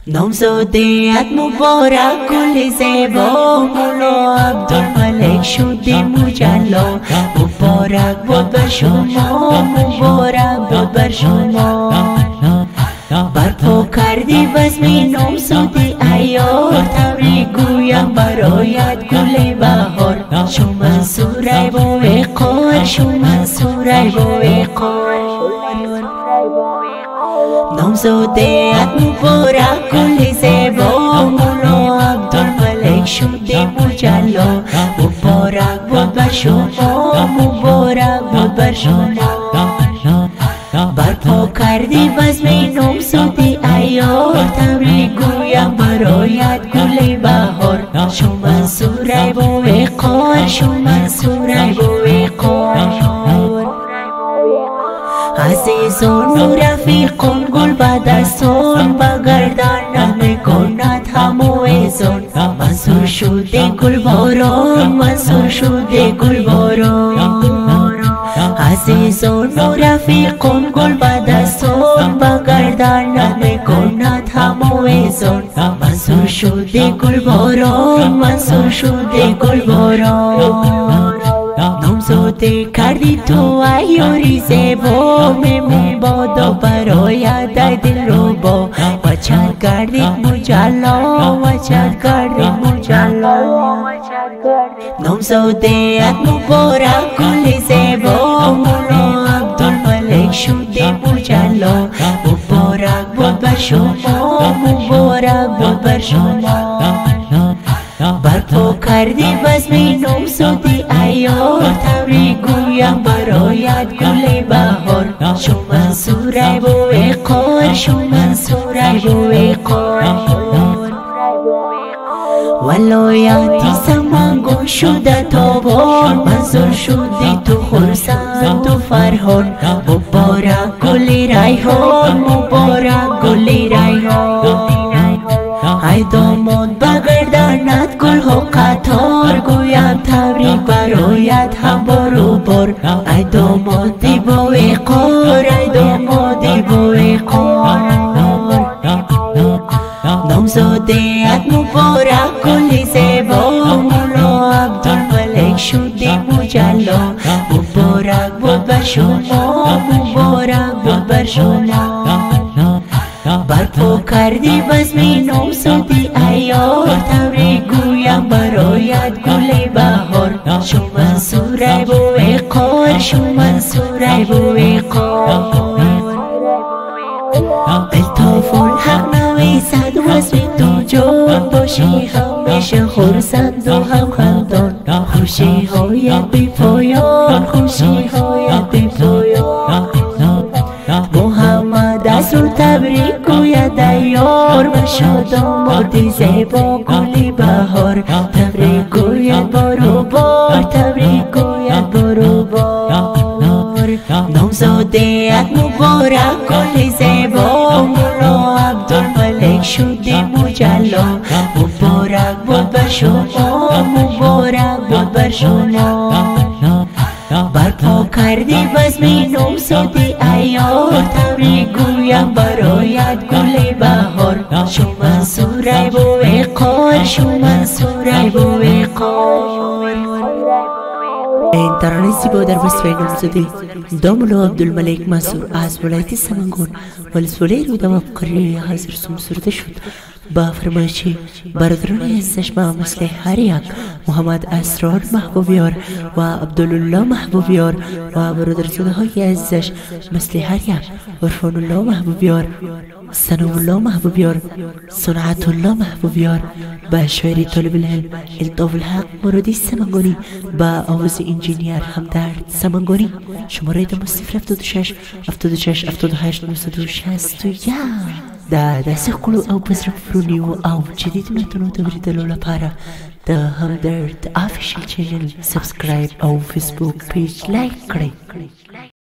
نامزادیت مبارک گل زیبا مولا عبدالملک شدی مجلا مبارک بود بر شما مبارک بود بر شما برپا کردی بزمی نامزادی عیار تبریک گویم برایت گل بهار شو منصوره با وقار شو منصوره با وقار نامزادیت مبارک گل زیبا مولا عبدالملک شدی مجلا مبارک بود بر شما مبارک بود بر شما برپا کردی بزم نامزادی عیار تبریک گویم برایت گل بهار شو منصوره با وقار شو منصوره با وقار عزیزان و رفیقان گل به دستان بگردن میکند همو ایزان منصور شده گل باران منصور شده گل باران عزیزان و رفیقان گل به دستان بگردن میکند همو ایزان منصور شده گل باران منصور شده گل باران نامزاده کردی تو عیاری زیبا میمون بادا برای در دل رو با وچت کردی مجلا وچت کردی مجلا نامزادیت مبارک گل زیبا مولا عبدالملک شدی مجلا مبارک بود بر شما مبارک بود بر شما برپا کردی بزم نامزادی عیار تبریک گویم برایت گل بهار شو منصوره با وقار شو منصوره با وقار ولایتی سمنگون شده تابان منصور شدی تو خرسند و فرحان مبارک گل ریحان مبارک گل ریحان ای داماد بگردنت گل ها قطار گویم تبریک برایت هم بار و بار ای دامادی با وقار ای دامادی با وقار نامزادیت مبارک گل زیبا مولا عبدالملک شدی مجلا مبارک بود بر شما مبارک بود بر شما برپا کردی بزم نامزادی عیار تبریک گویم برایت گل بهار شو منصوره با وقار شو منصوره با وقار الطاف الحق نویسد واسه تو جان باشی همیشه خرسند و هم خندان خوشی هایت بی پایان خوشی هایت بی پایان محمد رسول تبریک گوید عیار بشاد آمادی زیبا گلی بهار تبریک گوید بارو بار تبریک گوید بارو بار نامزادیت مبارک گل زیبا مولا عبدالملک شدی مجلا مبارک بود بر شما مبارک بود بر شما برپا کردی بزم نامزادی عیار تبریک گویم برایت گل بهار شو منصوره با وقار شو منصوره با وقار این ترانه زیبا در وصف نامزادی مولا عبدالملک منصور از ولایت سمنگون ولسوالی روداباد قریه حاضر سرده شد با فرمایش برادران عزیزش مثل هر یک محمد اسرار محبوبیار و عبدالله محبوبیار و برادرزاده های عزیزش مثل هر یک عرفان الله محبوبیار سنم الله محبوبیار صنعت الله محبوبیار با شاعری طالب العلم الطاف الحق مرادی سمنگونی با آواز انجینیر همدرد سمنگونی شماره دم 076 76 78 961 دا داسې کړو او په زړه پرونیو او جدیدونو ته ورېدلو لپاره د همدرد افیشل چینل سبسکرایب او فیسبوک پیج لایک کړئ